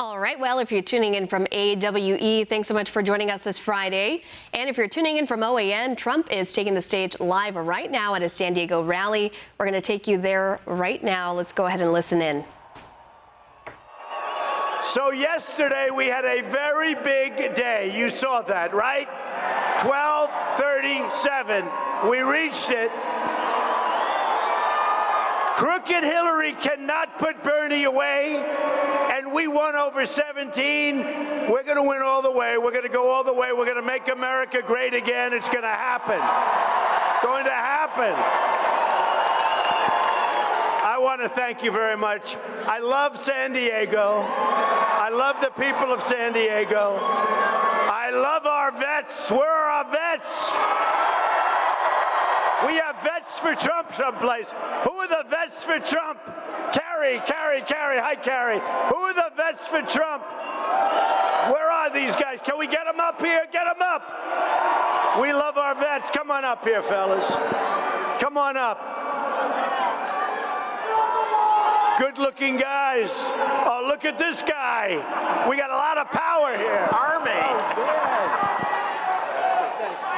All right, well, if you're tuning in from AWE, thanks so much for joining us this Friday. And if you're tuning in from OAN, Trump is taking the stage live right now at a San Diego rally. We're going to take you there right now. Let's go ahead and listen in. So yesterday we had a very big day. You saw that, right? 12:37. We reached it. Crooked Hillary cannot put Bernie away, and we won over 17. We're going to win all the way. We're going to go all the way. We're going to make America great again. It's going to happen. It's going to happen. I want to thank you very much. I love San Diego. I love the people of San Diego. I love our vets. Where are our vets? We have vets for Trump someplace. Who are the vets for Trump? Carrie. Hi, Carrie. Who are the vets for Trump? Where are these guys? Can we get them up here? Get them up. We love our vets. Come on up here, fellas. Come on up. Good-looking guys. Oh, look at this guy. We got a lot of power here. Army.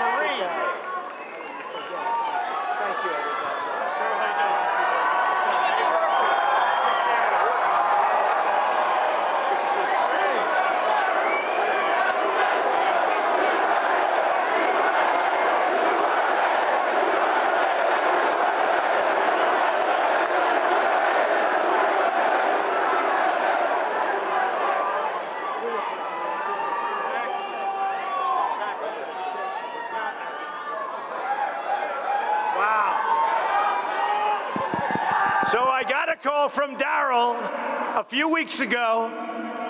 Marine. So I got a call from Darrell a few weeks ago,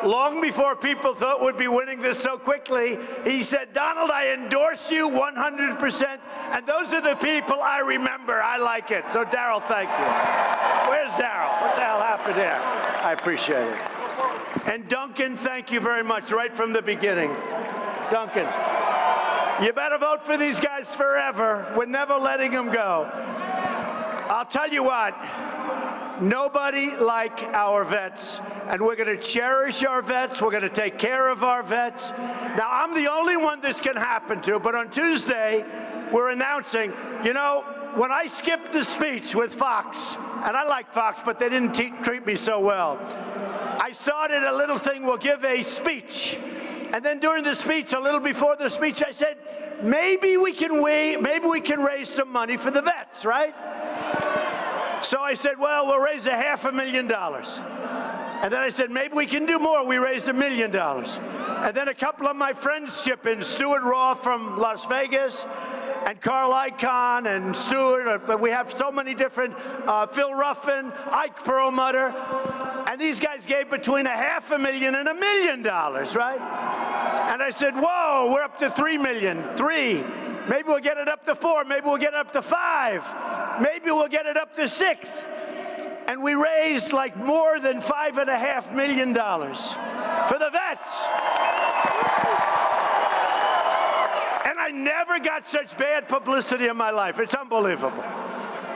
long before people thought we'd be winning this so quickly. He said, Donald, I endorse you 100%, and those are the people I remember. I like it. So, Darrell, thank you. Where's Darrell? What the hell happened there? I appreciate it. And Duncan, thank you very much, right from the beginning. Duncan, you better vote for these guys forever. We're never letting them go. I'll tell you what. Nobody like our vets, and we're going to cherish our vets. We're going to take care of our vets. Now, I'm the only one this can happen to, but on Tuesday, we're announcing, you know, when I skipped the speech with Fox, and I like Fox, but they didn't treat me so well, I started a little thing, we'll give a speech. And then during the speech, a little before the speech, I said, maybe we can raise some money for the vets, right? So I said, well, we'll raise $500,000. And then I said, maybe we can do more. We raised $1 million. And then a couple of my friends chip in, Stuart Roth from Las Vegas, and Carl Icahn and Stuart, but we have so many different, Phil Ruffin, Ike Perlmutter, and these guys gave between $500,000 and $1 million, right? And I said, whoa, we're up to $3 million, Maybe we'll get it up to 4, maybe we'll get it up to 5, maybe we'll get it up to 6. And we raised like more than $5.5 million for the vets. And I never got such bad publicity in my life. It's unbelievable.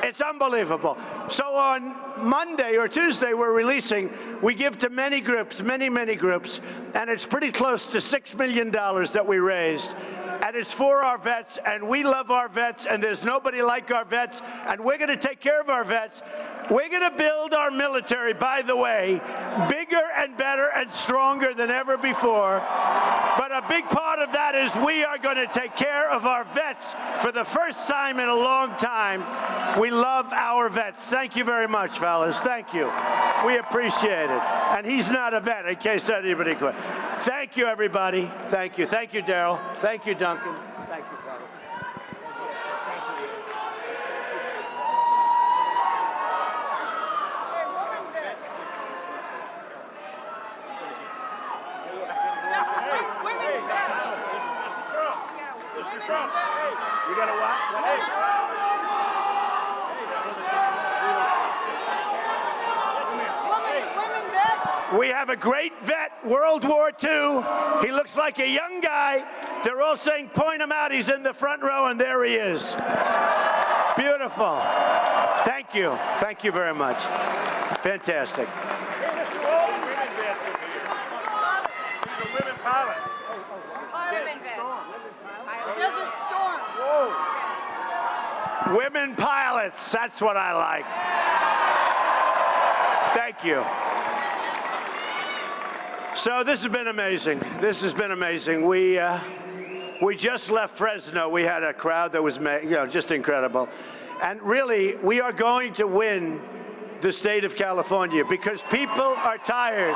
It's unbelievable. So on Monday or Tuesday, we give to many groups, many groups, and it's pretty close to $6 million that we raised. And it's for our vets, and we love our vets, and there's nobody like our vets, and we're going to take care of our vets. We're going to build our military, by the way, bigger and better and stronger than ever before. But a big part of that is we are going to take care of our vets for the first time in a long time. We love our vets. Thank you very much, fellas. Thank you. We appreciate it. And he's not a vet, in case anybody could. Thank you, everybody. Thank you. Thank you, Darrell. Thank you, Duncan. Thank you, fellas. Mr. Trump, you got to watch. We have a great vet, World War II. He looks like a young guy. They're all saying, point him out. He's in the front row, and there he is. Beautiful. Thank you. Thank you very much. Fantastic. women pilots. That's what I like. Thank you. So this has been amazing. This has been amazing. We just left Fresno. We had a crowd that was, just incredible. And really, we are going to win the state of California because people are tired.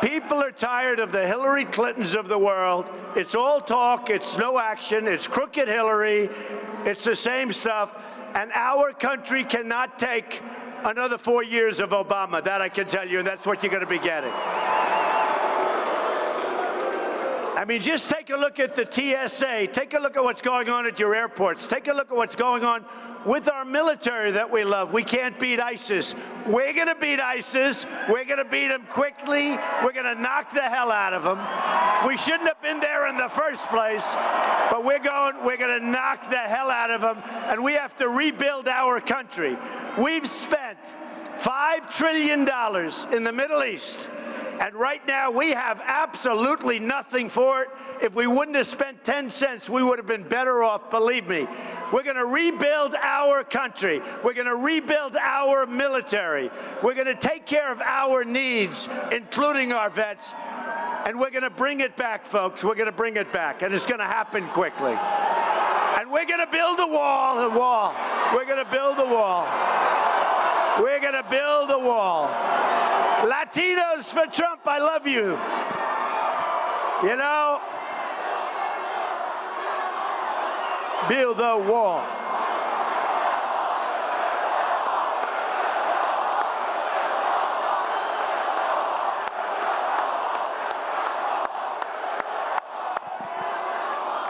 People are tired of the Hillary Clintons of the world. It's all talk, it's no action, it's crooked Hillary, it's the same stuff. And our country cannot take another 4 years of Obama. That I can tell you, and that's what you're going to be getting. I mean, just take a look at the TSA. Take a look at what's going on at your airports. Take a look at what's going on with our military that we love. We can't beat ISIS. We're going to beat ISIS. We're going to beat them quickly. We're going to knock the hell out of them. We shouldn't have been there in the first place, but we're going to knock the hell out of them, and we have to rebuild our country. We've spent $5 trillion in the Middle East. And right now, we have absolutely nothing for it. If we wouldn't have spent 10 cents, we would have been better off, believe me. We're going to rebuild our country. We're going to rebuild our military. We're going to take care of our needs, including our vets. And we're going to bring it back, folks. We're going to bring it back. And it's going to happen quickly. And we're going to build a wall. We're going to build a wall. We're going to build a wall. Latinos for Trump, I love you. You know, build a wall.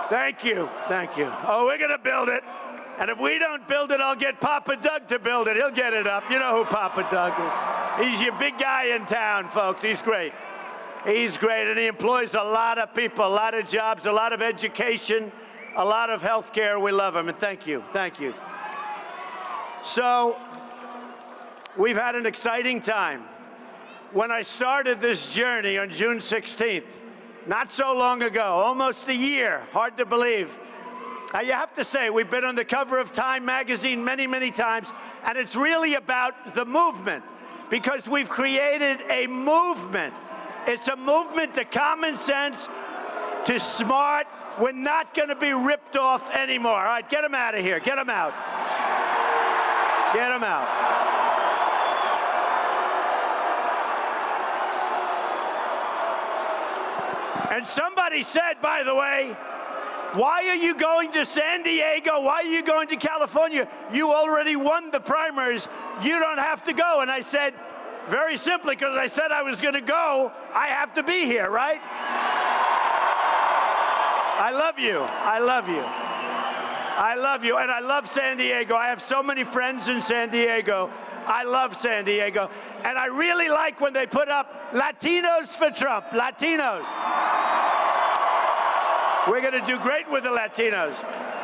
Thank you, thank you. Oh, we're going to build it. And if we don't build it, I'll get Papa Doug to build it. He'll get it up. You know who Papa Doug is. He's your big guy in town, folks. He's great. He's great, and he employs a lot of people, a lot of jobs, a lot of education, a lot of health care. We love him, and thank you. Thank you. So we've had an exciting time. When I started this journey on June 16th, not so long ago, almost a year, hard to believe. Now, you have to say, we've been on the cover of Time magazine many, many times, and it's really about the movement, because we've created a movement. It's a movement to common sense, to smart. We're not going to be ripped off anymore. All right, get them out of here. Get them out. Get them out. And somebody said, by the way, why are you going to San Diego? Why are you going to California? You already won the primaries. You don't have to go. And I said, very simply, because I said I was going to go, I have to be here, right? I love you. I love you. I love you. And I love San Diego. I have so many friends in San Diego. I love San Diego. And I really like when they put up Latinos for Trump. Latinos. We're going to do great with the Latinos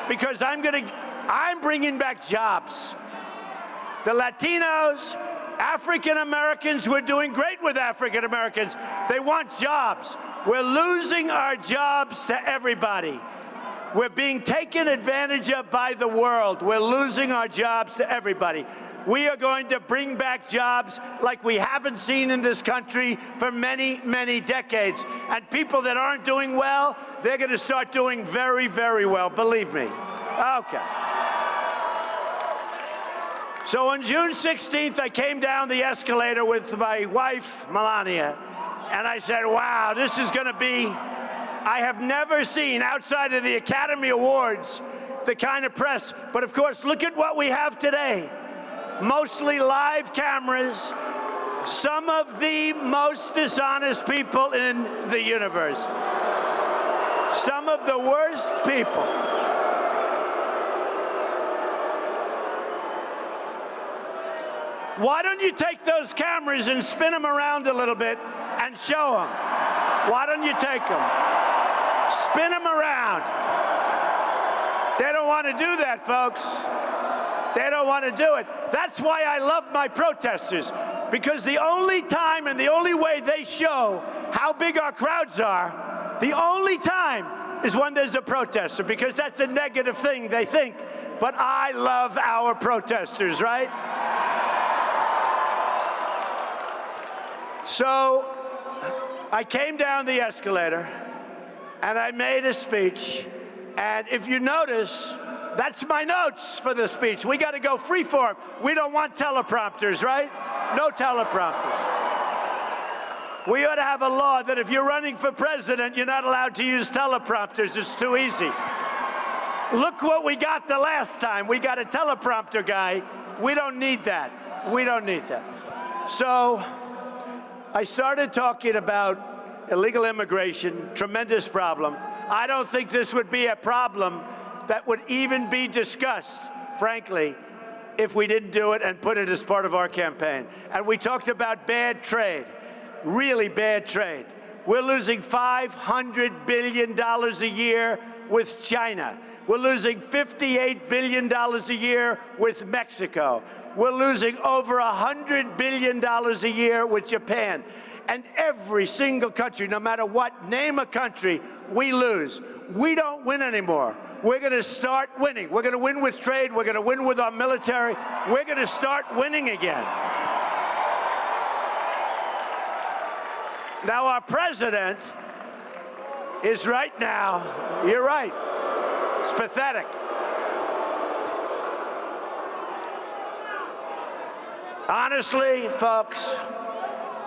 because I'm bringing back jobs. The Latinos, African Americans, we're doing great with African Americans. They want jobs. We're losing our jobs to everybody. We're being taken advantage of by the world. We're losing our jobs to everybody. We are going to bring back jobs like we haven't seen in this country for many, many decades. And people that aren't doing well, they're going to start doing very, very well, believe me. Okay. So on June 16th, I came down the escalator with my wife, Melania, and I said, wow, this is going to be, I have never seen outside of the Academy Awards the kind of press. But of course, look at what we have today. Mostly live cameras, some of the most dishonest people in the universe, some of the worst people. Why don't you take those cameras and spin them around a little bit and show them? Why don't you take them? Spin them around. They don't want to do that, folks. They don't want to do it. That's why I love my protesters, because the only time and the only way they show how big our crowds are, the only time is when there's a protester, because that's a negative thing, they think. But I love our protesters, right? So I came down the escalator and I made a speech. And if you notice, that's my notes for the speech. We got to go freeform. We don't want teleprompters, right? No teleprompters. We ought to have a law that if you're running for president, you're not allowed to use teleprompters. It's too easy. Look what we got the last time. We got a teleprompter guy. We don't need that. We don't need that. So I started talking about illegal immigration, tremendous problem. I don't think this would be a problem that would even be discussed, frankly, if we didn't do it and put it as part of our campaign. And we talked about bad trade, really bad trade. We're losing $500 billion a year with China. We're losing $58 billion a year with Mexico. We're losing over $100 billion a year with Japan. And every single country, no matter what, name a country, we lose. We don't win anymore. We're going to start winning. We're going to win with trade. We're going to win with our military. We're going to start winning again. Now, our president is right now, you're right, it's pathetic. Honestly, folks,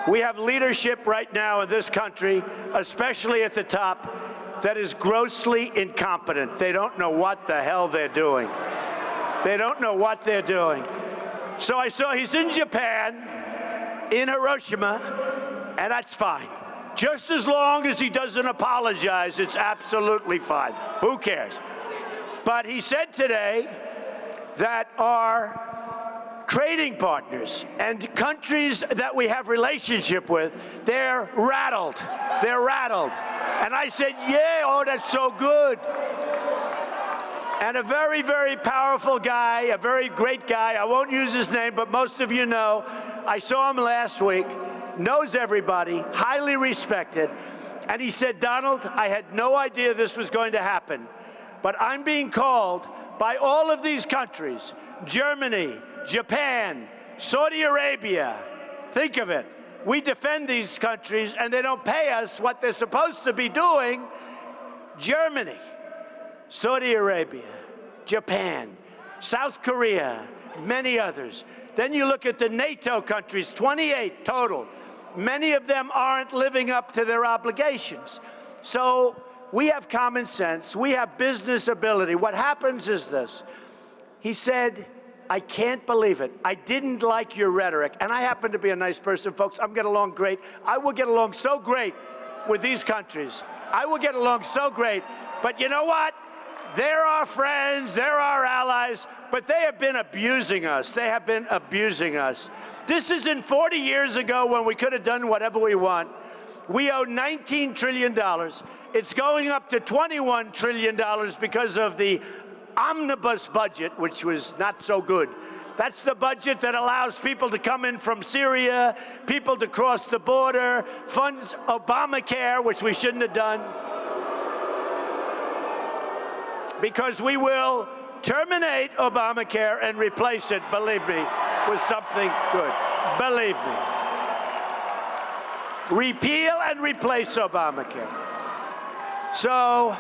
we have leadership right now in this country, especially at the top, that is grossly incompetent. They don't know what the hell they're doing. They don't know what they're doing. So I saw he's in Japan, in Hiroshima, and that's fine. Just as long as he doesn't apologize, it's absolutely fine. Who cares? But he said today that our trading partners and countries that we have relationship with, they're rattled. They're rattled. And I said, yeah, oh, that's so good. And a very, very powerful guy, a very great guy, I won't use his name, but most of you know, I saw him last week, knows everybody, highly respected. And he said, Donald, I had no idea this was going to happen, but I'm being called by all of these countries, Germany, Japan, Saudi Arabia. Think of it. We defend these countries and they don't pay us what they're supposed to be doing. Germany, Saudi Arabia, Japan, South Korea, many others. Then you look at the NATO countries, 28 total. Many of them aren't living up to their obligations. So we have common sense. We have business ability. What happens is this. He said, I can't believe it. I didn't like your rhetoric. And I happen to be a nice person, folks. I'm getting along great. I will get along so great with these countries. I will get along so great. But you know what? They're our friends. They're our allies. But they have been abusing us. They have been abusing us. This isn't 40 years ago when we could have done whatever we want. We owe $19 trillion. It's going up to $21 trillion because of the omnibus budget, which was not so good. That's the budget that allows people to come in from Syria, people to cross the border, funds Obamacare, which we shouldn't have done, because we will terminate Obamacare and replace it, believe me, with something good. Believe me. Repeal and replace Obamacare. So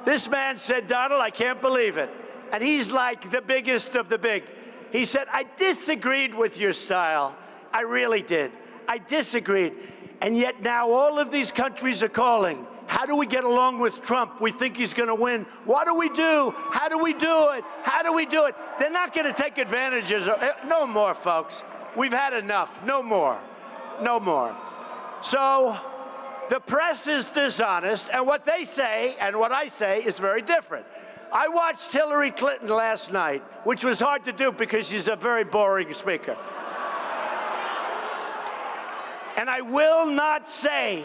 this man said, Donald, I can't believe it. And he's like the biggest of the big. He said, I disagreed with your style. I really did. I disagreed. And yet now all of these countries are calling. How do we get along with Trump? We think he's going to win. What do we do? How do we do it? How do we do it? They're not going to take advantages. No more, folks. We've had enough. No more. No more. So the press is dishonest, and what they say and what I say is very different. I watched Hillary Clinton last night, which was hard to do because she's a very boring speaker. And I will not say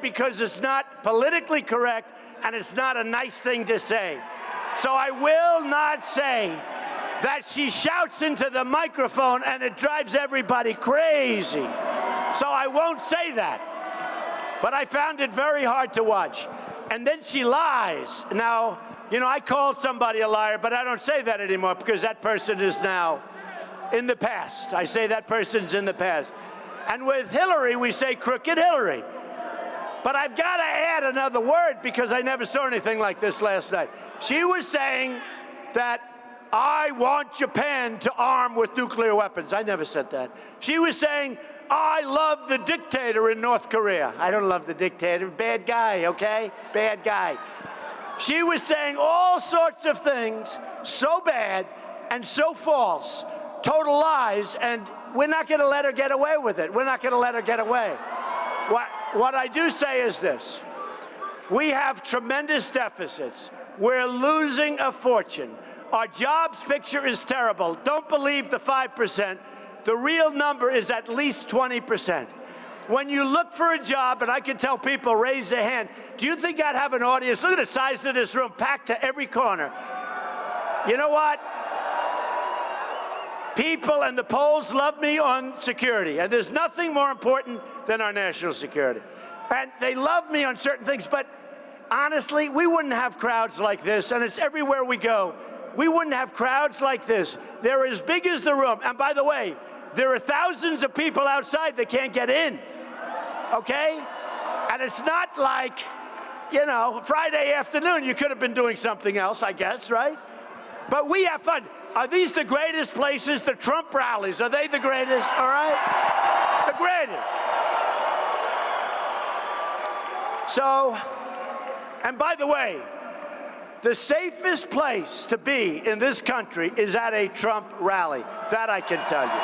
because it's not politically correct and it's not a nice thing to say. So I will not say that she shouts into the microphone and it drives everybody crazy. So I won't say that. But I found it very hard to watch. And then she lies. Now, you know, I called somebody a liar, but I don't say that anymore because that person is now in the past. I say that person's in the past. And with Hillary, we say crooked Hillary. But I've got to add another word because I never saw anything like this last night. She was saying that I want Japan to arm with nuclear weapons. I never said that. She was saying, I love the dictator in North Korea. I don't love the dictator. Bad guy, okay? Bad guy. She was saying all sorts of things so bad and so false, total lies, and we're not going to let her get away with it. We're not going to let her get away. What I do say is this. We have tremendous deficits. We're losing a fortune. Our jobs picture is terrible. Don't believe the 5%. The real number is at least 20%. When you look for a job, and I can tell people, raise their hand, do you think I'd have an audience? Look at the size of this room, packed to every corner. You know what? People and the polls love me on security, and there's nothing more important than our national security. And they love me on certain things, but honestly, we wouldn't have crowds like this, and it's everywhere we go. We wouldn't have crowds like this. They're as big as the room. And by the way, there are thousands of people outside that can't get in, okay? And it's not like, you know, Friday afternoon, you could have been doing something else, I guess, right? But we have fun. Are these the greatest places? The Trump rallies, are they the greatest, all right? The greatest. So, and by the way, the safest place to be in this country is at a Trump rally. That I can tell you.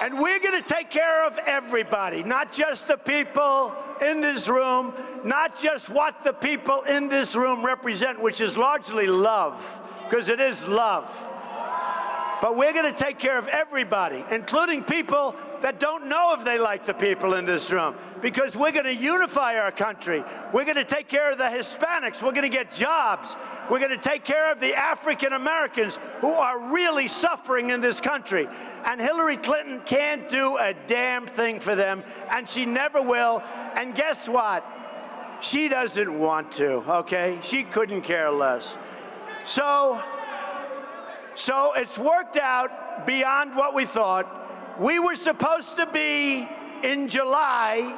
And we're going to take care of everybody, not just the people in this room, not just what the people in this room represent, which is largely love, because it is love. But we're going to take care of everybody, including people that don't know if they like the people in this room, because we're going to unify our country. We're going to take care of the Hispanics. We're going to get jobs. We're going to take care of the African Americans who are really suffering in this country. And Hillary Clinton can't do a damn thing for them, and she never will. And guess what? She doesn't want to, okay? She couldn't care less. So it's worked out beyond what we thought. We were supposed to be in July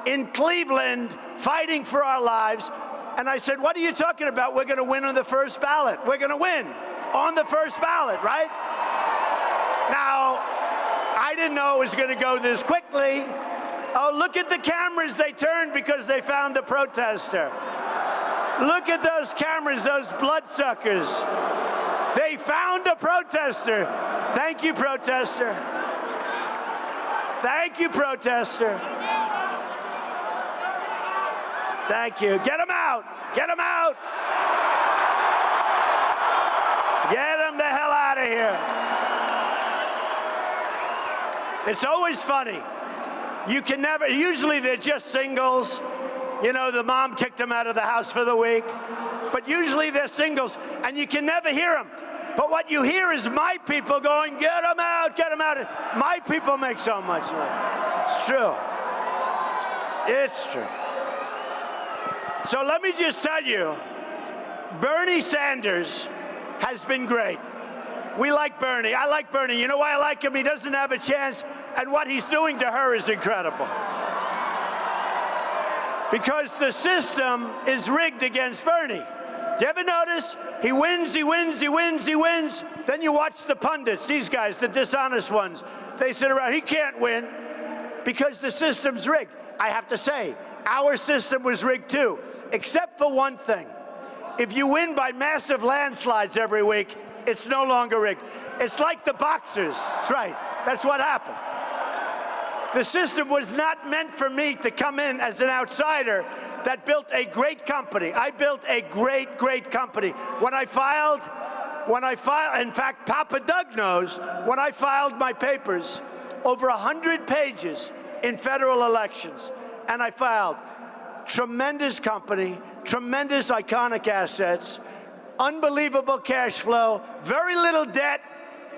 in Cleveland fighting for our lives. And I said, what are you talking about? We're going to win on the first ballot. We're going to win on the first ballot, right? Now, I didn't know it was going to go this quickly. Oh, look at the cameras they turned because they found a protester. Look at those cameras, those bloodsuckers. They found a protester. Thank you, protester. Thank you, protester. Thank you. Get him out. Get him out. Get him the hell out of here. It's always funny. You can never, usually they're just singles. You know, the mom kicked them out of the house for the week. But usually they're singles, and you can never hear them. But what you hear is my people going, get them out, get them out. My people make so much noise. It's true. It's true. So let me just tell you, Bernie Sanders has been great. We like Bernie. I like Bernie. You know why I like him? He doesn't have a chance, and what he's doing to her is incredible. Because the system is rigged against Bernie. Do you ever notice? He wins, he wins, he wins, he wins. Then you watch the pundits, these guys, the dishonest ones. They sit around, he can't win because the system's rigged. I have to say, our system was rigged too, except for one thing. If you win by massive landslides every week, it's no longer rigged. It's like the boxers. That's right. That's what happened. The system was not meant for me to come in as an outsider that built a great company. I built a great, great company. When I filed, in fact, Papa Doug knows, when I filed my papers, over 100 pages in federal elections, and I filed tremendous company, tremendous iconic assets, unbelievable cash flow, very little debt,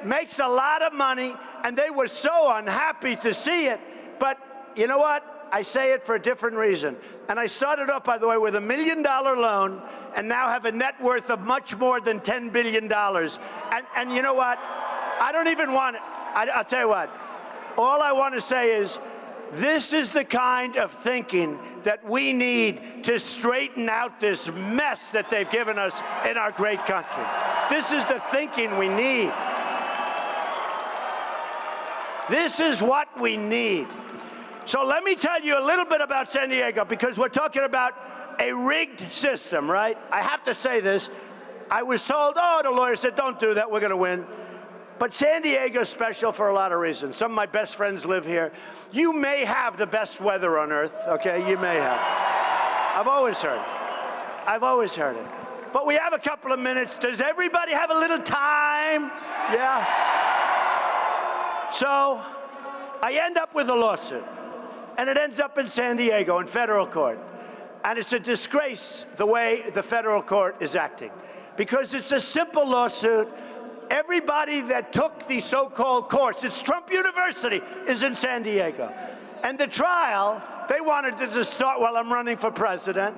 makes a lot of money, and they were so unhappy to see it. But you know what? I say it for a different reason. And I started off, by the way, with $1 million loan and now have a net worth of much more than $10 billion. And you know what? I don't even want it. I'll tell you what. All I want to say is this is the kind of thinking that we need to straighten out this mess that they've given us in our great country. This is the thinking we need. This is what we need. So let me tell you a little bit about San Diego, because we're talking about a rigged system, right? I have to say this. I was told, oh, the lawyer said, don't do that, we're going to win. But San Diego's special for a lot of reasons. Some of my best friends live here. You may have the best weather on earth, okay? You may have. I've always heard it. I've always heard it. But we have a couple of minutes. Does everybody have a little time? Yeah? So I end up with a lawsuit, and it ends up in San Diego in federal court. And it's a disgrace the way the federal court is acting, because it's a simple lawsuit. Everybody that took the so-called course, it's Trump University, is in San Diego. And the trial, they wanted it to start while I'm running for president.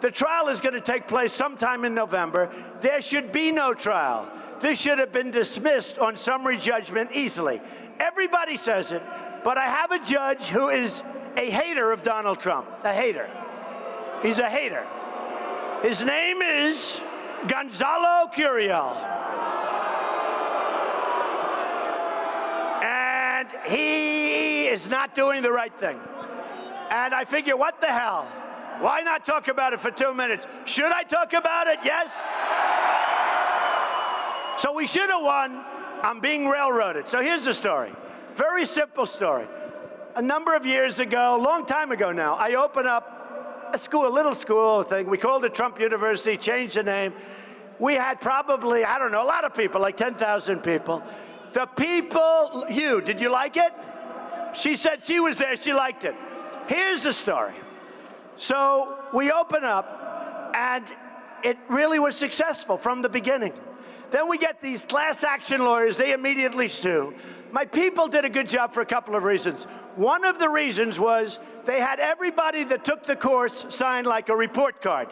The trial is going to take place sometime in November. There should be no trial. This should have been dismissed on summary judgment easily. Everybody says it, but I have a judge who is a hater of Donald Trump, a hater. He's a hater. His name is Gonzalo Curiel. And he is not doing the right thing. And I figure, what the hell? Why not talk about it for 2 minutes? Should I talk about it? Yes? So we should have won. I'm being railroaded. So here's the story. Very simple story. A number of years ago, a long time ago now, I opened up a school, a little school thing. We called it Trump University, changed the name. We had probably, I don't know, a lot of people, like 10,000 people. The people, did you like it? She said she was there, she liked it. Here's the story. So we open up, and it really was successful from the beginning. Then we get these class action lawyers, they immediately sue. My people did a good job for a couple of reasons. One of the reasons was they had everybody that took the course sign like a report card.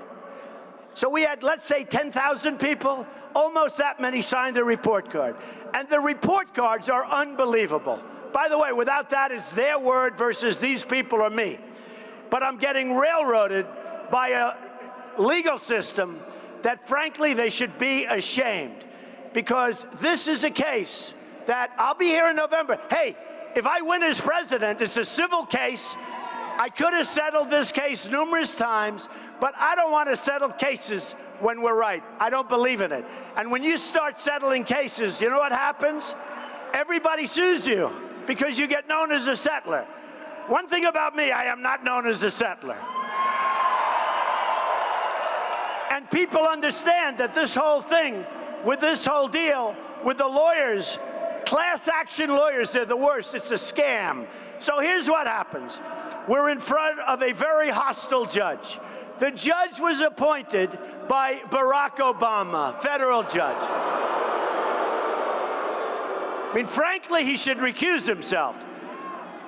So we had, let's say, 10,000 people, almost that many signed a report card. And the report cards are unbelievable. By the way, without that, it's their word versus these people or me. But I'm getting railroaded by a legal system that, frankly, they should be ashamed. Because this is a case that I'll be here in November. Hey, if I win as president, it's a civil case. I could have settled this case numerous times, but I don't want to settle cases when we're right. I don't believe in it. And when you start settling cases, you know what happens? Everybody sues you because you get known as a settler. One thing about me, I am not known as a settler. And people understand that this whole thing, with this whole deal, with the lawyers, class action lawyers, they're the worst. It's a scam. So here's what happens. We're in front of a very hostile judge. The judge was appointed by Barack Obama, federal judge. I mean, frankly, he should recuse himself,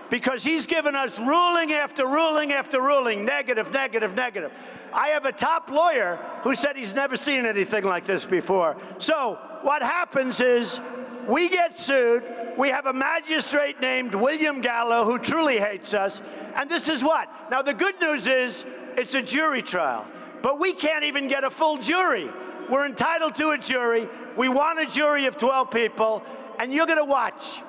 because he's given us ruling after ruling after ruling, negative, negative, negative. I have a top lawyer who said he's never seen anything like this before. So what happens is we get sued. We have a magistrate named William Gallo who truly hates us. And this is what? Now, the good news is it's a jury trial, but we can't even get a full jury. We're entitled to a jury. We want a jury of 12 people, and you're going to watch.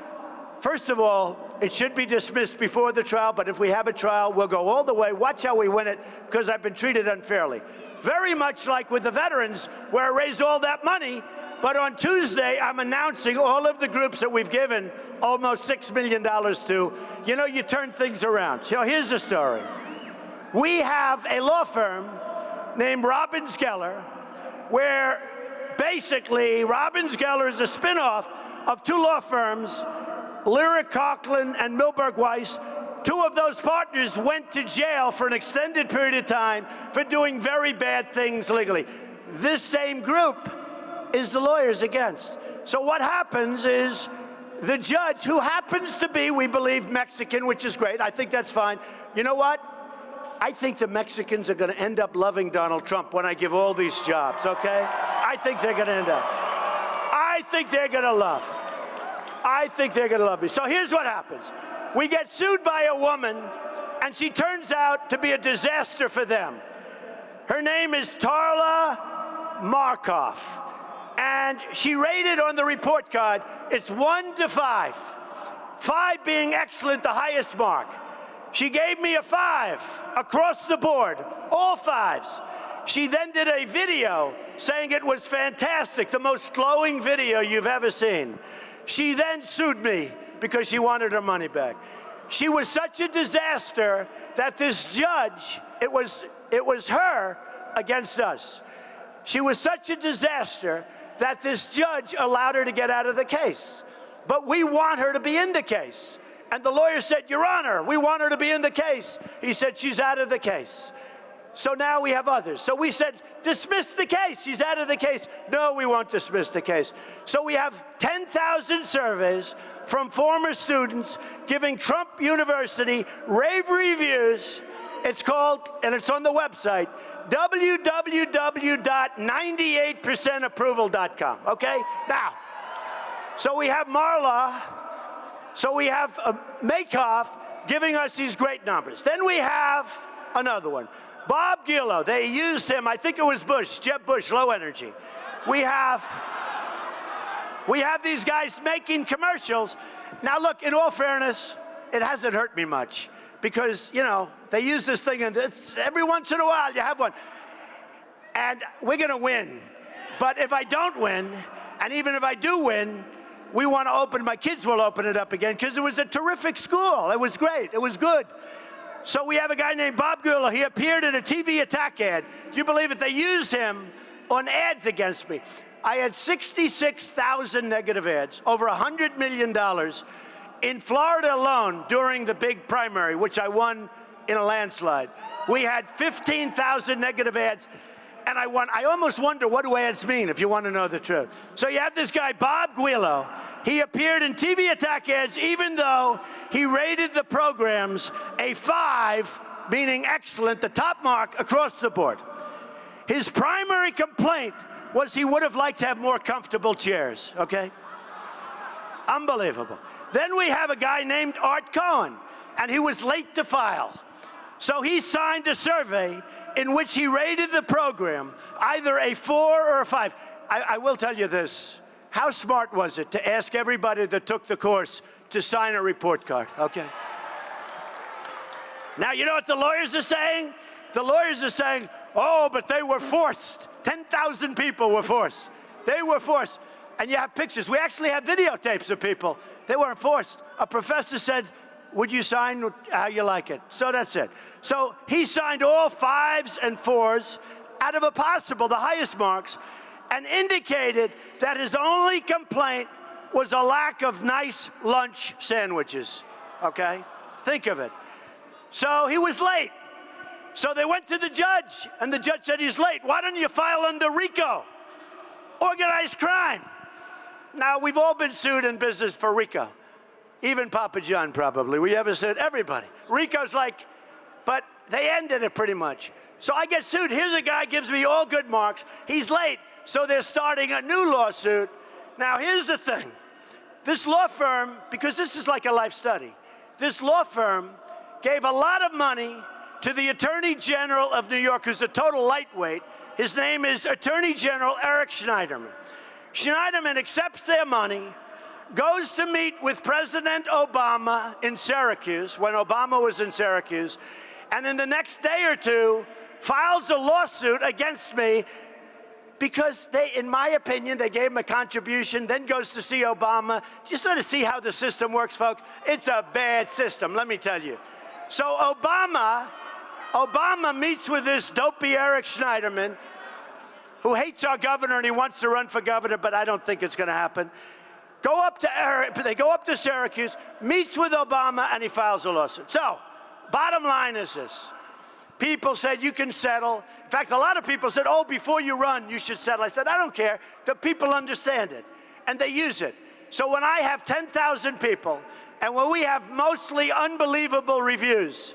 First of all, it should be dismissed before the trial, but if we have a trial, we'll go all the way. Watch how we win it, because I've been treated unfairly. Very much like with the veterans, where I raised all that money, but on Tuesday, I'm announcing all of the groups that we've given almost $6 million to. You know, you turn things around. So here's the story. We have a law firm named Robbins Geller, where basically Robbins Geller is a spinoff of two law firms, Lyric Coughlin and Milberg Weiss. Two of those partners went to jail for an extended period of time for doing very bad things legally. This same group is the lawyers against. So what happens is the judge, who happens to be, we believe, Mexican, which is great. I think that's fine. You know what? I think the Mexicans are going to end up loving Donald Trump when I give all these jobs, okay? I think they're going to end up. I think they're going to love. I think they're going to love me. So here's what happens. We get sued by a woman, and she turns out to be a disaster for them. Her name is Tarla Markov. And she rated on the report card, it's 1 to 5. 5 being excellent, the highest mark. She gave me a 5 across the board, all 5s. She then did a video saying it was fantastic, the most glowing video you've ever seen. She then sued me because she wanted her money back. She was such a disaster that this judge, it was her against us. She was such a disaster that this judge allowed her to get out of the case. But we want her to be in the case. And the lawyer said, Your Honor, we want her to be in the case. He said, she's out of the case. So now we have others. So we said, dismiss the case. She's out of the case. No, we won't dismiss the case. So we have 10,000 surveys from former students giving Trump University rave reviews. It's called, and it's on the website, www.98percentapproval.com, okay? Now, so we have Marla, so we have Makoff giving us these great numbers. Then we have another one. Bob Gillow, they used him, I think it was Bush, Jeb Bush, low energy. We have these guys making commercials. Now look, in all fairness, it hasn't hurt me much. Because, you know, they use this thing, and it's, every once in a while you have one. And we're going to win. But if I don't win, and even if I do win, we want to open, my kids will open it up again, because it was a terrific school. It was great. It was good. So we have a guy named Bob Gurley. He appeared in a TV attack ad. Do you believe it? They used him on ads against me. I had 66,000 negative ads, over $100 million. In Florida alone, during the big primary, which I won in a landslide, we had 15,000 negative ads, and I won. I almost wonder, what do ads mean, if you want to know the truth? So you have this guy, Bob Guillo. He appeared in TV attack ads, even though he rated the programs a 5, meaning excellent, the top mark across the board. His primary complaint was he would have liked to have more comfortable chairs, okay? Unbelievable. Then we have a guy named Art Cohen, and he was late to file. So he signed a survey in which he rated the program either a 4 or a 5. I will tell you this. How smart was it to ask everybody that took the course to sign a report card, okay? Now, you know what the lawyers are saying? The lawyers are saying, oh, but they were forced. 10,000 people were forced. They were forced. And you have pictures. We actually have videotapes of people. They weren't forced. A professor said, would you sign how you like it? So that's it. So he signed all 5s and 4s out of a possible, the highest marks, and indicated that his only complaint was a lack of nice lunch sandwiches, okay? Think of it. So he was late. So they went to the judge, and the judge said, he's late. Why don't you file under RICO, organized crime? Now, we've all been sued in business for RICO. Even Papa John, probably. We ever said everybody. RICO's like, but they ended it pretty much. So I get sued. Here's a guy gives me all good marks. He's late, so they're starting a new lawsuit. Now, here's the thing. This law firm, because this is like a life study, this law firm gave a lot of money to the Attorney General of New York, who's a total lightweight. His name is Attorney General Eric Schneiderman. Schneiderman accepts their money, goes to meet with President Obama in Syracuse, when Obama was in Syracuse, and in the next day or two, files a lawsuit against me because they, in my opinion, they gave him a contribution, then goes to see Obama. You sort of see how the system works, folks. It's a bad system, let me tell you. So Obama meets with this dopey Eric Schneiderman, who hates our governor and he wants to run for governor, but I don't think it's going to happen. They go up to Syracuse, meets with Obama, and he files a lawsuit. So, bottom line is this. People said you can settle. In fact, a lot of people said, oh, before you run, you should settle. I said, I don't care. The people understand it, and they use it. So when I have 10,000 people, and when we have mostly unbelievable reviews,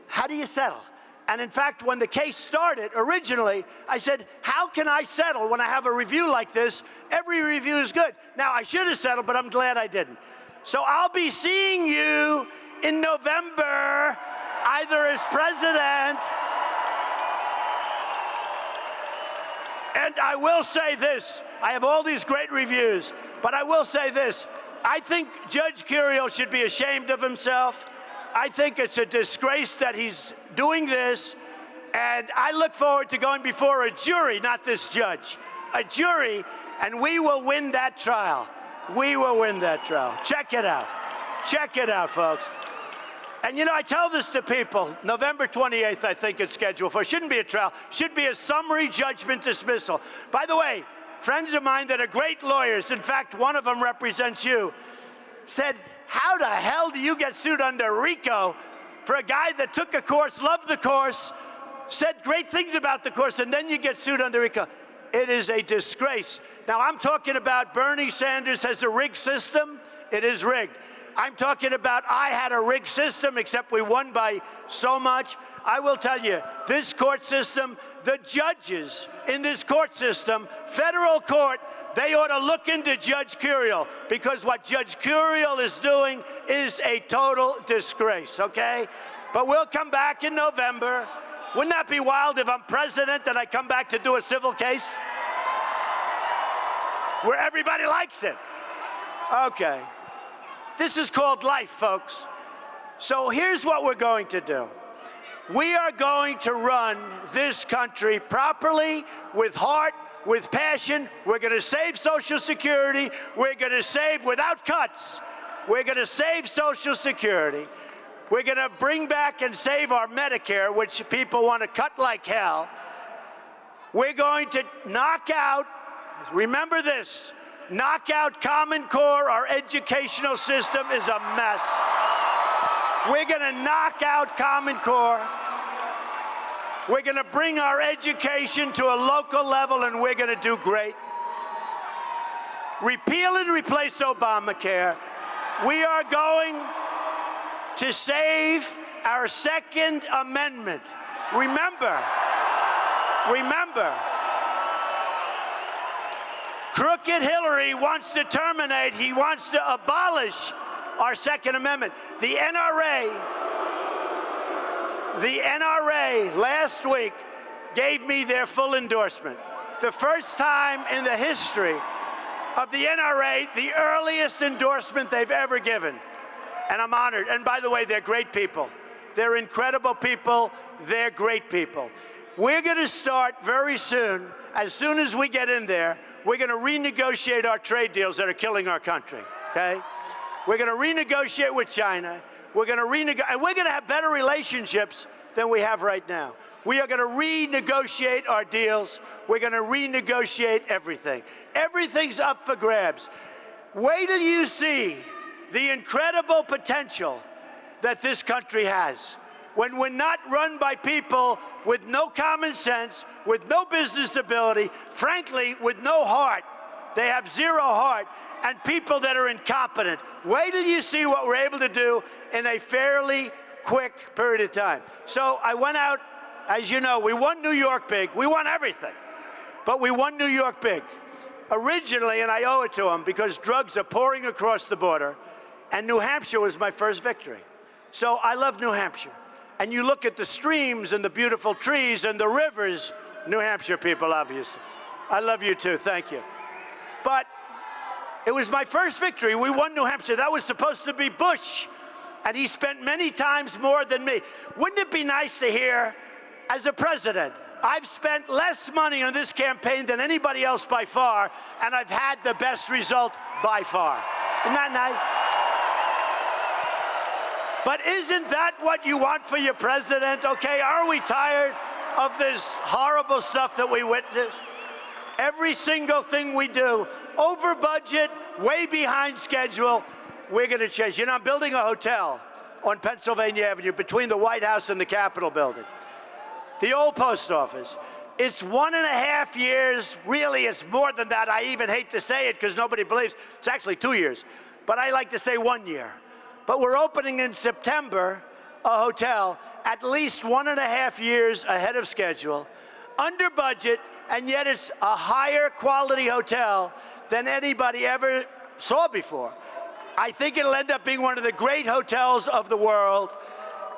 how do you settle? And in fact, when the case started originally, I said, how can I settle when I have a review like this? Every review is good. Now, I should have settled, but I'm glad I didn't. So I'll be seeing you in November, either as president. And I will say this, I have all these great reviews, but I will say this, I think Judge Curiel should be ashamed of himself. I think it's a disgrace that he's doing this, and I look forward to going before a jury, not this judge, a jury, and we will win that trial. We will win that trial. Check it out. Check it out, folks. And you know, I tell this to people, November 28th, I think it's scheduled for. It shouldn't be a trial, should be a summary judgment dismissal. By the way, friends of mine that are great lawyers, in fact, one of them represents you, said, how the hell do you get sued under RICO for a guy that took a course, loved the course, said great things about the course, and then you get sued under RICO? It is a disgrace. Now, I'm talking about Bernie Sanders has a rigged system. It is rigged. I'm talking about I had a rigged system, except we won by so much. I will tell you, this court system, the judges in this court system, federal court, they ought to look into Judge Curiel, because what Judge Curiel is doing is a total disgrace, okay? But we'll come back in November. Wouldn't that be wild if I'm president and I come back to do a civil case? Where everybody likes it. Okay. This is called life, folks. So here's what we're going to do. We are going to run this country properly, with heart, with passion. We're going to save Social Security. We're going to save without cuts. We're going to save Social Security. We're going to bring back and save our Medicare, which people want to cut like hell. We're going to knock out, remember this, knock out Common Core. Our educational system is a mess. We're going to knock out Common Core. We're going to bring our education to a local level, and we're going to do great. Repeal and replace Obamacare. We are going to save our Second Amendment. Remember, crooked Hillary wants to terminate, he wants to abolish our Second Amendment. The NRA last week gave me their full endorsement. The first time in the history of the NRA, the earliest endorsement they've ever given. And I'm honored. And by the way, they're great people. They're incredible people. They're great people. We're going to start very soon as we get in there, we're going to renegotiate our trade deals that are killing our country, okay? We're going to renegotiate with China. We're going to and we're going to have better relationships than we have right now. We are going to renegotiate our deals. We're going to renegotiate everything. Everything's up for grabs. Wait till you see the incredible potential that this country has. When we're not run by people with no common sense, with no business ability, frankly, with no heart. They have zero heart, and people that are incompetent. Wait till you see what we're able to do in a fairly quick period of time. So I went out, as you know, we won New York big. We won everything, but we won New York big. Originally, and I owe it to them, because drugs are pouring across the border, and New Hampshire was my first victory. So I love New Hampshire. And you look at the streams and the beautiful trees and the rivers, New Hampshire people, obviously. I love you too, thank you. But it was my first victory. We won New Hampshire. That was supposed to be Bush, and he spent many times more than me. Wouldn't it be nice to hear, as a president, I've spent less money on this campaign than anybody else by far, and I've had the best result by far. Isn't that nice? But isn't that what you want for your president? Okay, are we tired of this horrible stuff that we witness? Every single thing we do, over budget, way behind schedule, we're going to change. You know, I'm building a hotel on Pennsylvania Avenue between the White House and the Capitol building. The old post office. It's 1.5 years. Really, it's more than that. I even hate to say it because nobody believes. It's actually 2 years. But I like to say 1 year. But we're opening in September a hotel at least 1.5 years ahead of schedule, under budget, and yet it's a higher quality hotel than anybody ever saw before. I think it'll end up being one of the great hotels of the world.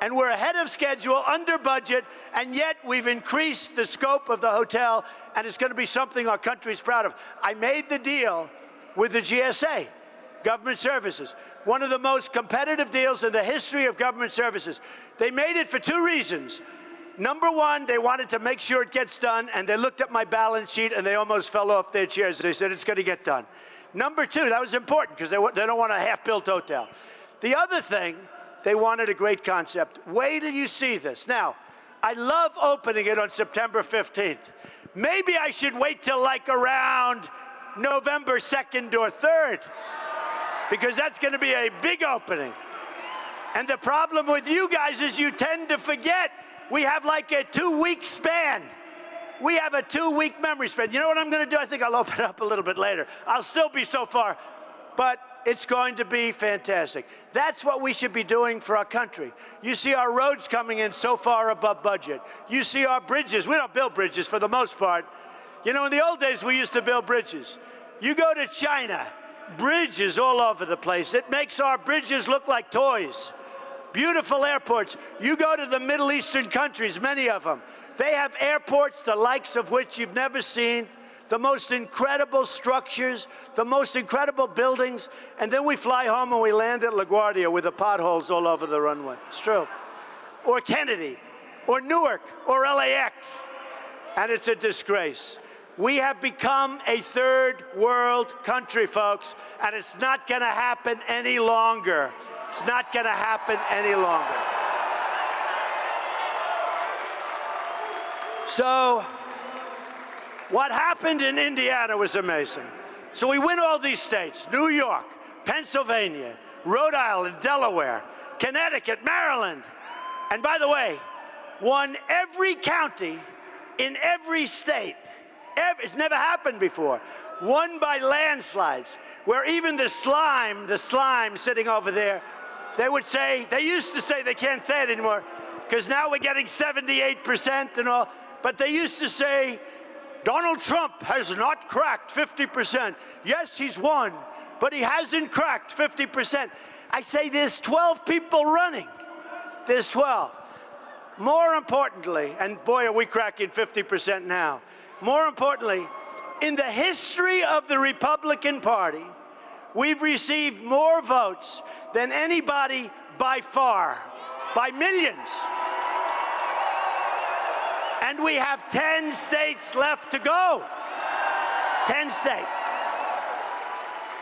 And we're ahead of schedule, under budget, and yet we've increased the scope of the hotel, and it's going to be something our country's proud of. I made the deal with the GSA, Government Services, one of the most competitive deals in the history of government services. They made it for 2 reasons. Number one, they wanted to make sure it gets done, and they looked at my balance sheet, and they almost fell off their chairs. They said, it's going to get done. Number two, that was important, because they don't want a half-built hotel. The other thing, they wanted a great concept. Wait till you see this. Now, I love opening it on September 15th. Maybe I should wait till like around November 2nd or 3rd, because that's going to be a big opening. And the problem with you guys is you tend to forget. We have like a 2-week span. We have a 2-week memory span. You know what I'm going to do? I think I'll open it up a little bit later. I'll still be so far, but it's going to be fantastic. That's what we should be doing for our country. You see our roads coming in so far above budget. You see our bridges. We don't build bridges for the most part. You know, in the old days, we used to build bridges. You go to China, bridges all over the place. It makes our bridges look like toys. Beautiful airports. You go to the Middle Eastern countries, many of them. They have airports the likes of which you've never seen. The most incredible structures, the most incredible buildings, and then we fly home and we land at LaGuardia with the potholes all over the runway. It's true. Or Kennedy, or Newark, or LAX, and it's a disgrace. We have become a third world country, folks, and it's not going to happen any longer. It's not going to happen any longer. So, what happened in Indiana was amazing. So we win all these states: New York, Pennsylvania, Rhode Island, Delaware, Connecticut, Maryland. And by the way, won every county in every state. It's never happened before. Won by landslides, where even the slime sitting over there, they used to say, they can't say it anymore, because now we're getting 78% and all, but they used to say, Donald Trump has not cracked 50%. Yes, he's won, but he hasn't cracked 50%. I say there's 12 people running. There's 12. More importantly, and boy, are we cracking 50% now. More importantly, in the history of the Republican Party, we've received more votes than anybody by far, by millions. And we have 10 states left to go. 10 states.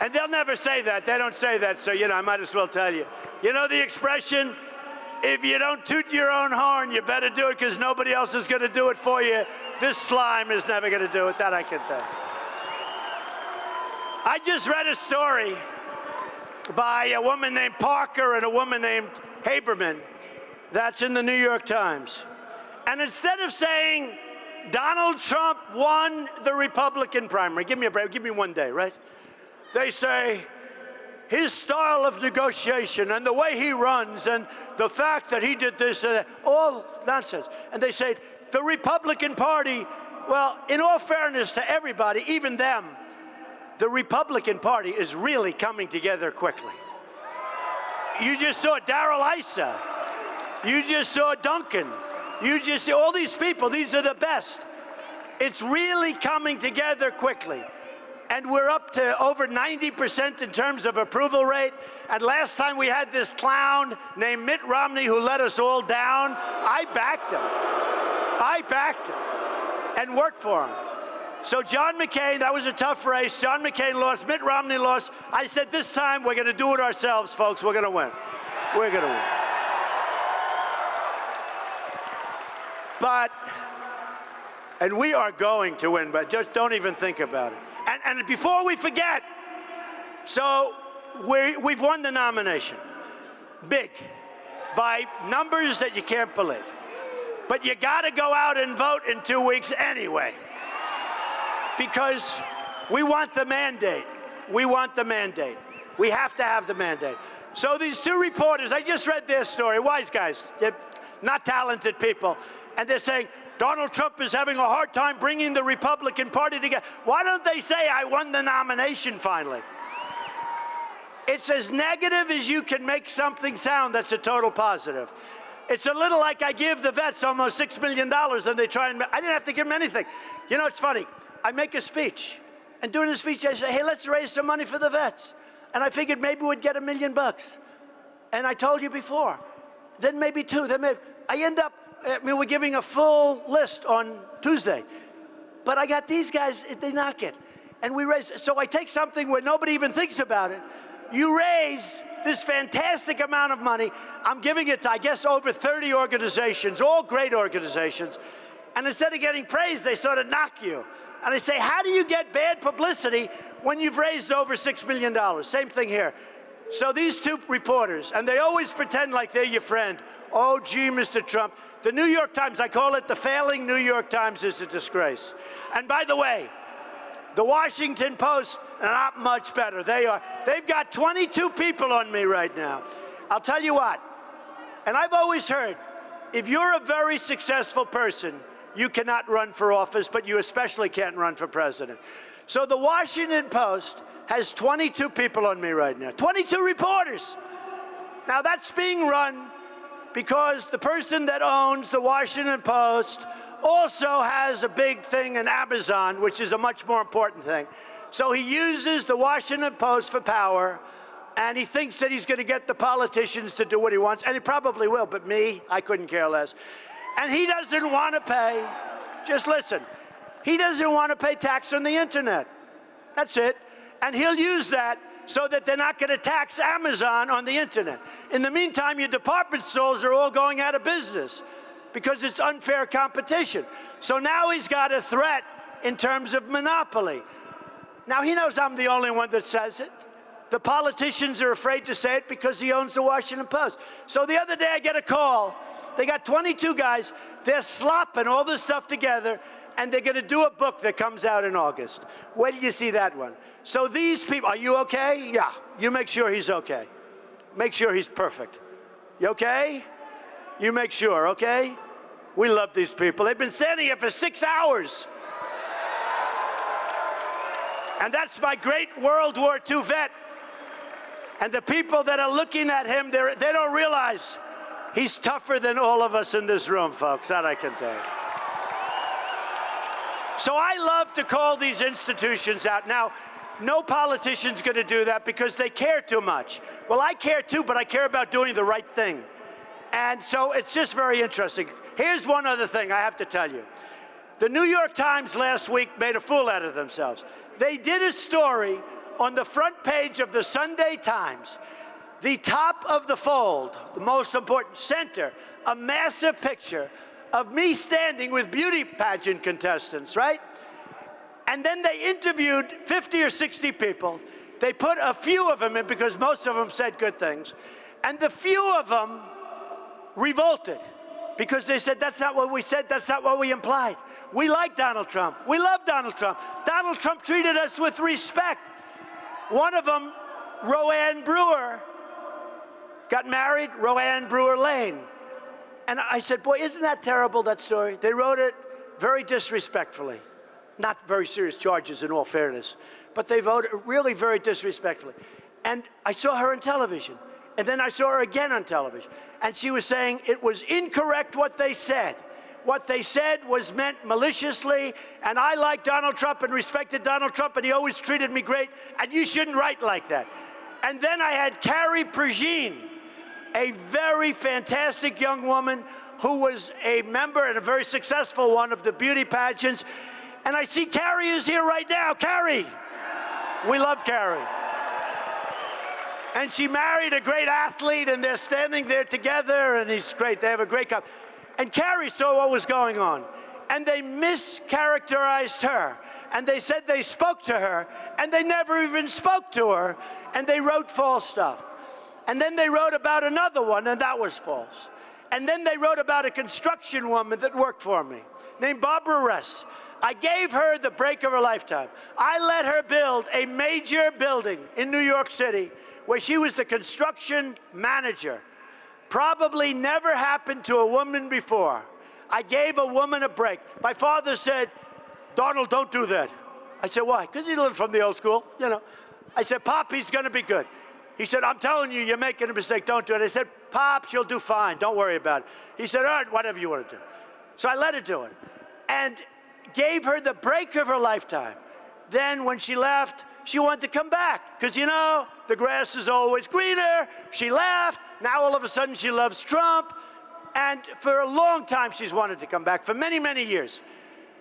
And they'll never say that. They don't say that, so, you know, I might as well tell you. You know the expression, if you don't toot your own horn, you better do it because nobody else is going to do it for you. This slime is never going to do it. That I can tell you. I just read a story by a woman named Parker and a woman named Haberman. That's in the New York Times. And instead of saying Donald Trump won the Republican primary, give me a break, give me 1 day, right? They say his style of negotiation and the way he runs and the fact that he did this and that, all nonsense. And they say the Republican Party, well, in all fairness to everybody, even them, the Republican Party is really coming together quickly. You just saw Darrell Issa. You just saw Duncan. You just see all these people, these are the best. It's really coming together quickly. And we're up to over 90% in terms of approval rate. And last time we had this clown named Mitt Romney who let us all down, I backed him. I backed him and worked for him. So John McCain, that was a tough race. John McCain lost, Mitt Romney lost. I said this time we're going to do it ourselves, folks. We're going to win. We're going to win. And we are going to win, but just don't even think about it. And before we forget, so we've won the nomination. Big. By numbers that you can't believe. But you got to go out and vote in 2 weeks anyway. Because we want the mandate. We want the mandate. We have to have the mandate. So these two reporters, I just read their story, wise guys, they're not talented people, and they're saying, Donald Trump is having a hard time bringing the Republican Party together. Why don't they say, I won the nomination finally? It's as negative as you can make something sound that's a total positive. It's a little like I give the vets almost $6 million and they try and, I didn't have to give them anything. You know, it's funny. I make a speech, and during the speech I say, hey, let's raise some money for the vets. And I figured maybe we'd get $1 million. And I told you before, then maybe two, then maybe, we're giving a full list on Tuesday. But I got these guys, they knock it. And we raise, so I take something where nobody even thinks about it. You raise this fantastic amount of money. I'm giving it to, I guess, over 30 organizations, all great organizations. And instead of getting praise, they sort of knock you. And I say, how do you get bad publicity when you've raised over $6 million? Same thing here. So these two reporters, and they always pretend like they're your friend. Oh, gee, Mr. Trump. The New York Times, I call it the failing New York Times is a disgrace. And by the way, the Washington Post, not much better. They've got 22 people on me right now. I'll tell you what, and I've always heard, if you're a very successful person, you cannot run for office, but you especially can't run for president. So the Washington Post has 22 people on me right now, 22 reporters. Now that's being run because the person that owns the Washington Post also has a big thing in Amazon, which is a much more important thing. So he uses the Washington Post for power, and he thinks that he's going to get the politicians to do what he wants, and he probably will, but me, I couldn't care less. And he doesn't want to pay, just listen, he doesn't want to pay tax on the internet. That's it. And he'll use that so that they're not going to tax Amazon on the internet. In the meantime, your department stores are all going out of business because it's unfair competition. So now he's got a threat in terms of monopoly. Now he knows I'm the only one that says it. The politicians are afraid to say it because he owns the Washington Post. So the other day I get a call. They got 22 guys. They're slopping all this stuff together, and they're going to do a book that comes out in August. When do you see that one? So these people, are you okay? Yeah. You make sure he's okay. Make sure he's perfect. You okay? You make sure, okay? We love these people. They've been standing here for 6 hours. And that's my great World War II vet. And the people that are looking at him, they don't realize he's tougher than all of us in this room, folks. That I can tell you. So I love to call these institutions out. Now, no politician's going to do that because they care too much. Well, I care too, but I care about doing the right thing. And so it's just very interesting. Here's one other thing I have to tell you. The New York Times last week made a fool out of themselves. They did a story on the front page of the Sunday Times. The top of the fold, the most important center, a massive picture of me standing with beauty pageant contestants, right? And then they interviewed 50 or 60 people. They put a few of them in because most of them said good things. And the few of them revolted because they said, that's not what we said, that's not what we implied. We like Donald Trump. We love Donald Trump. Donald Trump treated us with respect. One of them, Roanne Brewer, got married, Roanne Brewer Lane. And I said, boy, isn't that terrible, that story? They wrote it very disrespectfully. Not very serious charges, in all fairness. But they voted really very disrespectfully. And I saw her on television. And then I saw her again on television. And she was saying it was incorrect what they said. What they said was meant maliciously, and I like Donald Trump and respected Donald Trump, and he always treated me great, and you shouldn't write like that. And then I had Carrie Prejean, a very fantastic young woman who was a member and a very successful one of the beauty pageants. And I see Carrie is here right now. Carrie, we love Carrie. And she married a great athlete, and they're standing there together, and he's great. They have a great couple. And Carrie saw what was going on, and they mischaracterized her, and they said they spoke to her, and they never even spoke to her, and they wrote false stuff. And then they wrote about another one, and that was false. And then they wrote about a construction woman that worked for me named Barbara Ress. I gave her the break of her lifetime. I let her build a major building in New York City where she was the construction manager. Probably never happened to a woman before. I gave a woman a break. My father said, Donald, don't do that. I said, why? Because he learned from the old school, you know. I said, Pop, he's going to be good. He said, I'm telling you, you're making a mistake. Don't do it. I said, Pop, she'll do fine. Don't worry about it. He said, all right, whatever you want to do. So I let her do it and gave her the break of her lifetime. Then when she left, she wanted to come back because, you know, the grass is always greener. She left. Now all of a sudden she loves Trump. And for a long time she's wanted to come back, for many, many years.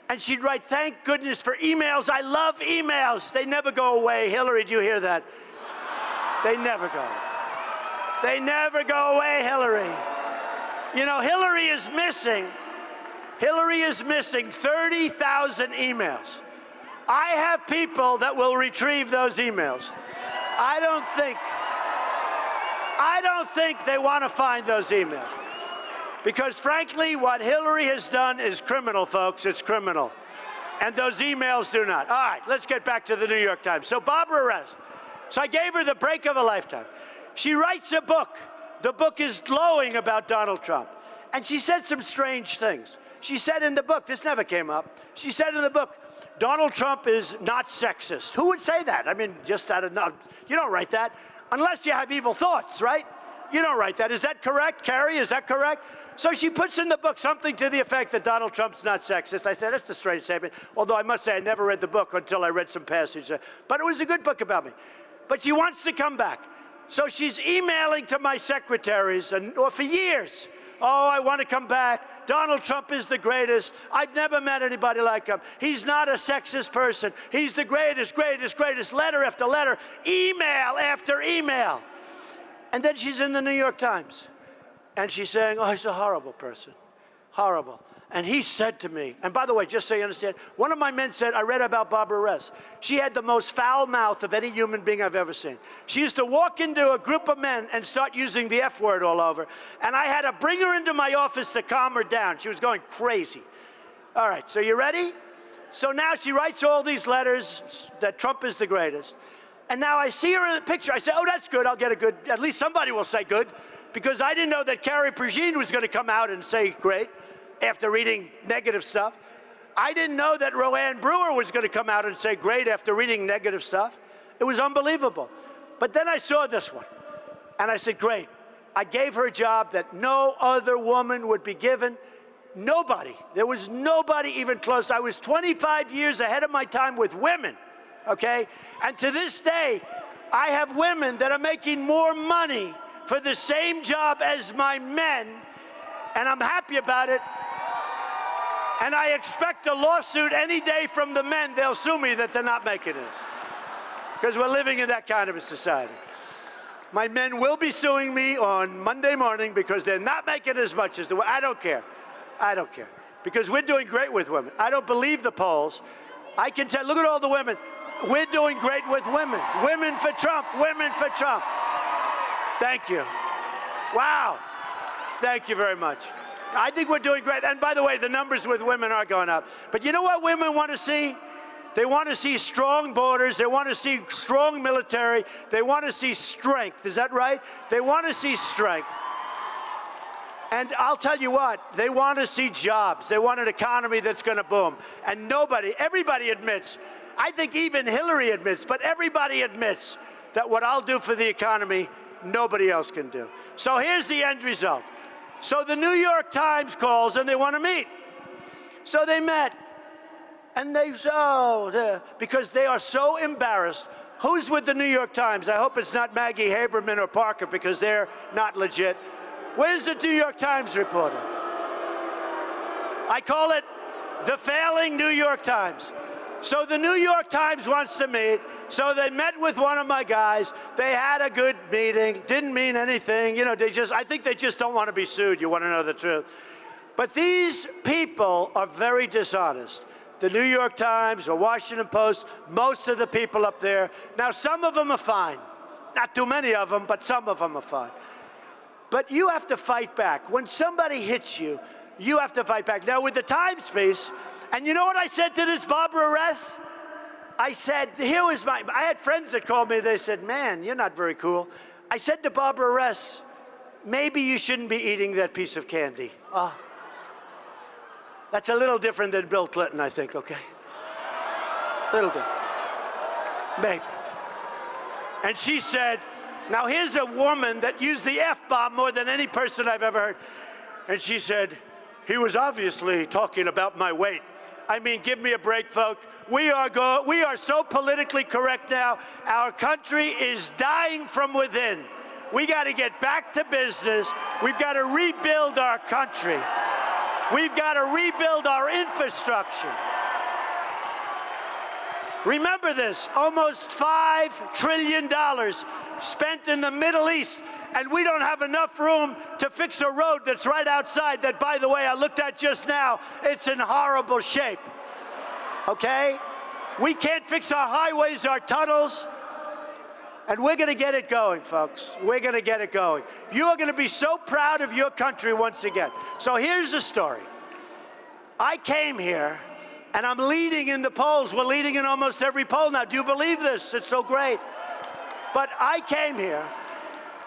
And she'd write, thank goodness for emails. I love emails. They never go away. Hillary, do you hear that? They never go away. They never go away, Hillary. You know, Hillary is missing 30,000 emails. I have people that will retrieve those emails. I don't think they want to find those emails. Because frankly, what Hillary has done is criminal, folks. It's criminal. And those emails do not. All right, let's get back to the New York Times. So Barbara Ress. So I gave her the break of a lifetime. She writes a book. The book is glowing about Donald Trump. And she said some strange things. She said in the book, this never came up, she said in the book, Donald Trump is not sexist. Who would say that? I mean, just out of, you don't write that. Unless you have evil thoughts, right? You don't write that. Is that correct, Carrie? Is that correct? So she puts in the book something to the effect that Donald Trump's not sexist. I said, that's a strange statement. Although I must say I never read the book until I read some passage. But it was a good book about me. But she wants to come back. So she's emailing to my secretaries or for years. Oh, I want to come back. Donald Trump is the greatest. I've never met anybody like him. He's not a sexist person. He's the greatest, greatest, greatest. Letter after letter, email after email. And then she's in the New York Times. And she's saying, oh, he's a horrible person. Horrible. And he said to me, and by the way, just so you understand, one of my men said, I read about Barbara Ress. She had the most foul mouth of any human being I've ever seen. She used to walk into a group of men and start using the F word all over. And I had to bring her into my office to calm her down. She was going crazy. All right, so you ready? So now she writes all these letters that Trump is the greatest. And now I see her in the picture. I say, oh, that's good. I'll get a good, at least somebody will say good. Because I didn't know that Carrie Prejean was going to come out and say great after reading negative stuff. I didn't know that Roanne Brewer was going to come out and say great after reading negative stuff. It was unbelievable. But then I saw this one, and I said, great. I gave her a job that no other woman would be given. Nobody. There was nobody even close. I was 25 years ahead of my time with women, okay? And to this day, I have women that are making more money for the same job as my men, and I'm happy about it. And I expect a lawsuit any day from the men. They'll sue me that they're not making it. Because we're living in that kind of a society. My men will be suing me on Monday morning because they're not making as much as the women. I don't care. I don't care. Because we're doing great with women. I don't believe the polls. I can tell, look at all the women. We're doing great with women. Women for Trump. Women for Trump. Thank you. Wow. Thank you very much. I think we're doing great. And by the way, the numbers with women are going up. But you know what women want to see? They want to see strong borders. They want to see strong military. They want to see strength. Is that right? They want to see strength. And I'll tell you what, they want to see jobs. They want an economy that's going to boom. And nobody, everybody admits, I think even Hillary admits, but everybody admits that what I'll do for the economy, nobody else can do. So here's the end result. So the New York Times calls and they want to meet. So they met. And they because they are so embarrassed. Who's with the New York Times? I hope it's not Maggie Haberman or Parker because they're not legit. Where's the New York Times reporter? I call it the failing New York Times. So the New York Times wants to meet. So they met with one of my guys. They had a good meeting. Didn't mean anything. You know, I think they just don't want to be sued. You want to know the truth. But these people are very dishonest. The New York Times, the Washington Post, most of the people up there. Now, some of them are fine. Not too many of them, but some of them are fine. But you have to fight back. When somebody hits you, you have to fight back. Now, with the Times piece, and you know what I said to this Barbara Ress? I said, I had friends that called me, they said, man, you're not very cool. I said to Barbara Ress, maybe you shouldn't be eating that piece of candy. That's a little different than Bill Clinton, I think, okay? A little different. Maybe. And she said, now here's a woman that used the F-bomb more than any person I've ever heard. And she said, he was obviously talking about my weight. I mean, give me a break, folks. We are so politically correct now. Our country is dying from within. We got to get back to business. We've got to rebuild our country. We've got to rebuild our infrastructure. Remember this, almost $5 trillion spent in the Middle East, and we don't have enough room to fix a road that's right outside that, by the way, I looked at just now. It's in horrible shape, okay? We can't fix our highways, our tunnels, and we're gonna get it going, folks. We're gonna get it going. You're gonna be so proud of your country once again. So here's the story. I came here, and I'm leading in the polls. We're leading in almost every poll now. Do you believe this? It's so great. But I came here,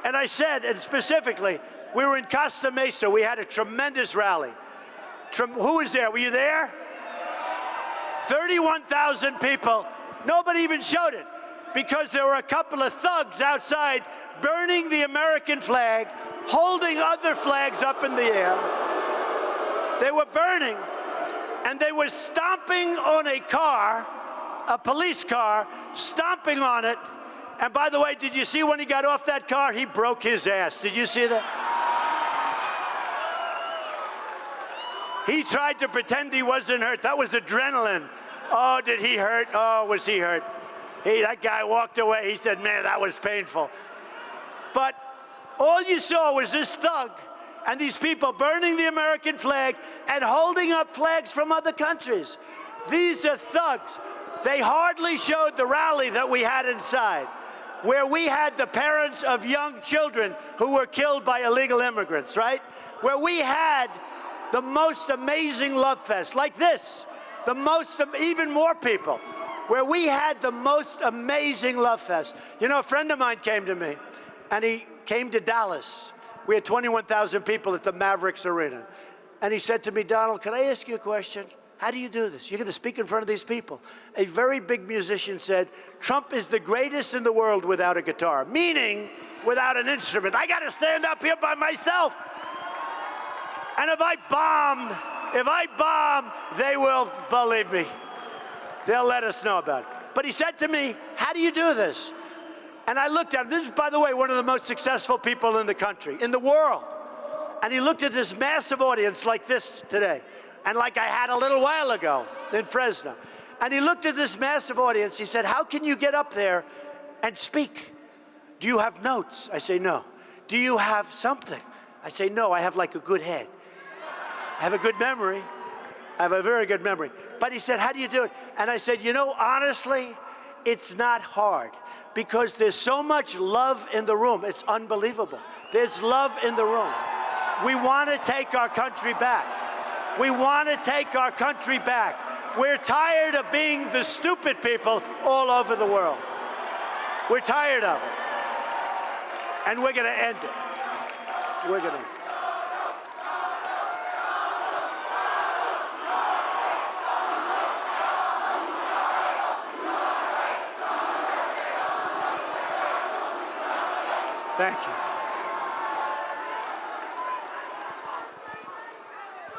and I said, and specifically, we were in Costa Mesa. We had a tremendous rally. Who was there? Were you there? 31,000 people. Nobody even showed it because there were a couple of thugs outside burning the American flag, holding other flags up in the air. They were burning, and they were stomping on a car, a police car, stomping on it. And by the way, did you see when he got off that car? He broke his ass. Did you see that? He tried to pretend he wasn't hurt. That was adrenaline. Oh, did he hurt? Oh, was he hurt? That guy walked away. He said, man, that was painful. But all you saw was this thug and these people burning the American flag and holding up flags from other countries. These are thugs. They hardly showed the rally that we had inside, where we had the parents of young children who were killed by illegal immigrants, right? Where we had the most amazing love fest, like this, even more people, where we had the most amazing love fest. You know, a friend of mine came to me, and he came to Dallas. We had 21,000 people at the Mavericks Arena. And he said to me, Donald, can I ask you a question? How do you do this? You're going to speak in front of these people. A very big musician said, Trump is the greatest in the world without a guitar, meaning without an instrument. I got to stand up here by myself. And if I bomb, they will believe me. They'll let us know about it. But he said to me, how do you do this? And I looked at him. This is, by the way, one of the most successful people in the country, in the world. And he looked at this massive audience like this today, and like I had a little while ago in Fresno. And he looked at this massive audience. He said, how can you get up there and speak? Do you have notes? I say, no. Do you have something? I say, no, I have like a good head. I have a good memory. I have a very good memory. But he said, how do you do it? And I said, you know, honestly, it's not hard because there's so much love in the room. It's unbelievable. There's love in the room. We want to take our country back. We want to take our country back. We're tired of being the stupid people all over the world. We're tired of it. And we're going to end it. We're going to end it. Thank you.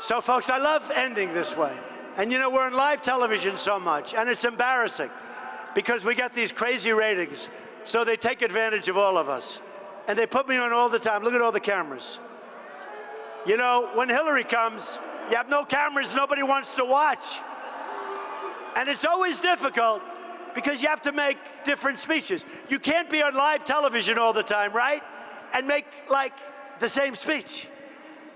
So, folks, I love ending this way. And, you know, we're on live television so much, and it's embarrassing because we get these crazy ratings. So they take advantage of all of us. And they put me on all the time. Look at all the cameras. You know, when Hillary comes, you have no cameras, nobody wants to watch. And it's always difficult because you have to make different speeches. You can't be on live television all the time, right? And make, like, the same speech.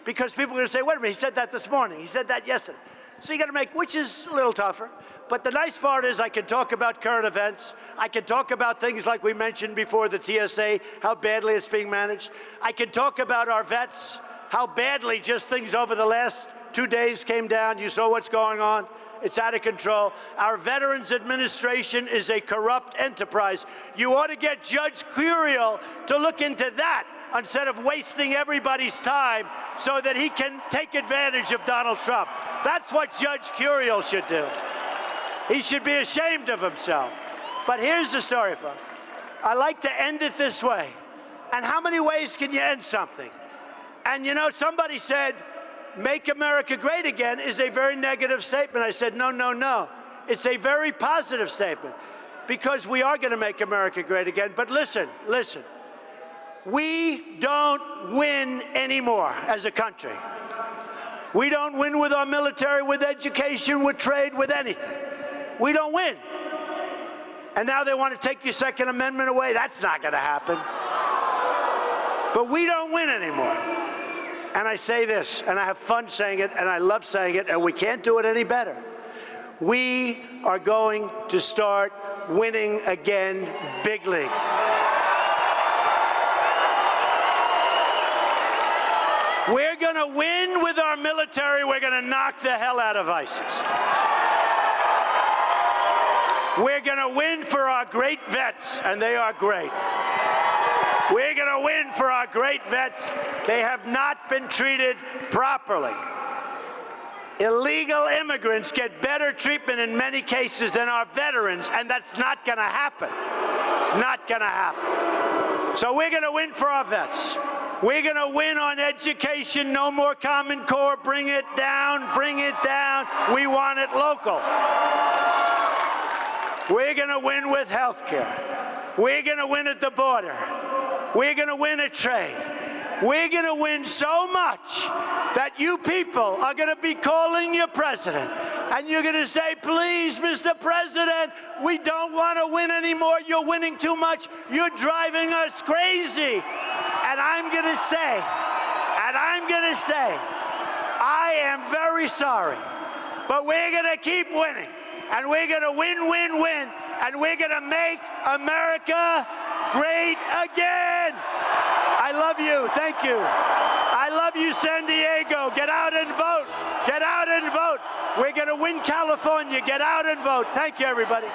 Because people are going to say, wait a minute, he said that this morning. He said that yesterday. So you got to make, which is a little tougher. But the nice part is I can talk about current events. I can talk about things like we mentioned before, the TSA, how badly it's being managed. I can talk about our vets, how badly just things over the last 2 days came down. You saw what's going on. It's out of control. Our Veterans Administration is a corrupt enterprise. You ought to get Judge Curiel to look into that instead of wasting everybody's time so that he can take advantage of Donald Trump. That's what Judge Curiel should do. He should be ashamed of himself. But here's the story, folks. I like to end it this way. And how many ways can you end something? And you know, somebody said, "Make America Great Again" is a very negative statement. I said, no, no, no. It's a very positive statement because we are going to make America great again. But listen, listen. We don't win anymore as a country. We don't win with our military, with education, with trade, with anything. We don't win. And now they want to take your Second Amendment away. That's not going to happen. But we don't win anymore. And I say this, and I have fun saying it, and I love saying it, and we can't do it any better. We are going to start winning again big league. We're going to win with our military. We're going to knock the hell out of ISIS. We're going to win for our great vets, and they are great. We're going to win for our great vets. They have not been treated properly. Illegal immigrants get better treatment in many cases than our veterans, and that's not going to happen. It's not going to happen. So we're going to win for our vets. We're going to win on education. No more Common Core. Bring it down. Bring it down. We want it local. We're going to win with health care. We're going to win at the border. We're going to win at trade. We're going to win so much that you people are going to be calling your president. And you're going to say, "Please, Mr. President, we don't want to win anymore. You're winning too much. You're driving us crazy." And I'm going to say, I am very sorry, but we're going to keep winning. And we're going to win, win, win. And we're going to make America great again. I love you. Thank you. I love you, San Diego. Get out and vote. Get out and vote. We're going to win California. Get out and vote. Thank you, everybody.